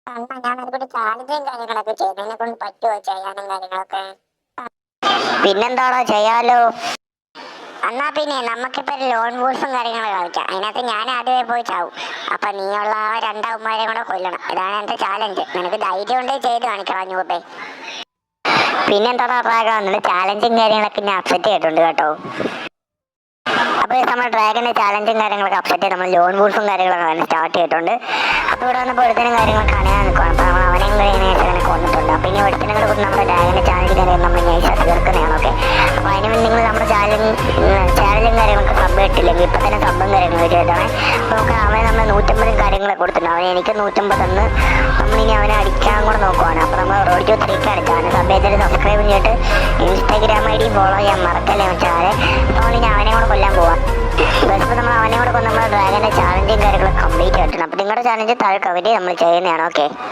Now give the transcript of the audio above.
അണ്ണാ ഞാൻ ഒരുപാട് ചാലഞ്ചും കാര്യങ്ങളൊക്കെ ചെയ്തു. എന്നെ കൊണ്ട് പറ്റുമോ ചെയ്യാനും കാര്യങ്ങളൊക്കെ? പിന്നെന്താണോ ചെയ്യാലോ. എന്നാ പിന്നെ നമുക്കിപ്പോ ഒരു ലോൺ വോൾസും കാര്യങ്ങളൊക്കെ കളിക്കാം. അതിനകത്ത് ഞാൻ ആദ്യമേ പോയി ചാവും. അപ്പൊ നീയുള്ള ആ രണ്ടവന്മാരെ കൂടെ കൊല്ലണം. ഇതാണ് എന്റെ ചാലഞ്ച്. നിനക്ക് ധൈര്യം ഉണ്ടെങ്കിൽ ചെയ്ത് കാണിക്കണം അഞ്ഞൂപ്പേ. പിന്നെന്താണോ ഡ്രാഗൺ, നിന്റെ ചാലഞ്ചും കാര്യങ്ങളൊക്കെ ഞാൻ അക്സെപ്റ്റ് ചെയ്തിട്ടുണ്ട് കേട്ടോ. അപ്പോൾ നമ്മൾ ഡ്രാഗന്റെ ചാലഞ്ചും കാര്യങ്ങളൊക്കെ അക്സെപ്റ്റ് ചെയ്ത് നമ്മൾ ലോൺ വൂൾഫും കാര്യങ്ങളൊക്കെ സ്റ്റാർട്ട് ചെയ്തിട്ടുണ്ട്. അപ്പോൾ ഇവിടെ വന്നപ്പോൾ ഒരുത്തനും കാര്യങ്ങളൊക്കെ അണയാൻ നിൽക്കുകയാണ്. അപ്പോൾ നമ്മൾ അവനെയും കഴിഞ്ഞ കൊന്നിട്ടുണ്ട്. അപ്പോൾ ഇനി ഒരുത്തനും കൂടെ കൊണ്ട് നമ്മുടെ ഡ്രാഗന്റെ ചാലഞ്ച് കാര്യങ്ങൾ നമ്മൾ നൈസായിട്ട് തീർക്കുന്നതാണ്. ഓക്കെ, അപ്പോൾ അതിന് വേണ്ടി നിങ്ങൾ നമ്മുടെ ചാനലും കാര്യങ്ങളൊക്കെ സബ് ഇട്ടില്ലെങ്കിൽ ഇപ്പം തന്നെ സബും കാര്യങ്ങളൊക്കെ ചെയ്താണ്. അപ്പോൾ നമുക്ക് അവനെ നമ്മൾ 150 കാര്യങ്ങളൊക്കെ കൊടുത്തിട്ടുണ്ട്. അവന് എനിക്ക് 150 തന്ന് നമ്മളിനി അവനെ അടിക്കാൻ കൂടെ നോക്കുവാണ്. അപ്പോൾ നമ്മൾ റോഡ് ടു 3 അടിച്ചാണ്. സബ് ചെയ്തിട്ട് സബ്സ്ക്രൈബ് ചെയ്തിട്ട് ഇൻസ്റ്റാഗ്രാം ID ഫോളോ ചെയ്യാൻ മറക്കല്ലേ വെച്ചാൽ. അപ്പോൾ ഇനി അവനെ കൂടെ കൊല്ലാൻ പോവാം. ബസ് നമ്മൾ അവനെ കൂടെ കൊന്ന് നമ്മൾ ഡ്രാഗന്റെ ചാലഞ്ചും കാര്യങ്ങളൊക്കെ കംപ്ലീറ്റ് ആയിട്ടുണ്ട്. അപ്പോൾ നിങ്ങളുടെ ചാലഞ്ച് താഴെ കവരി നമ്മൾ ചെയ്യുന്നതാണ്. ഓക്കെ.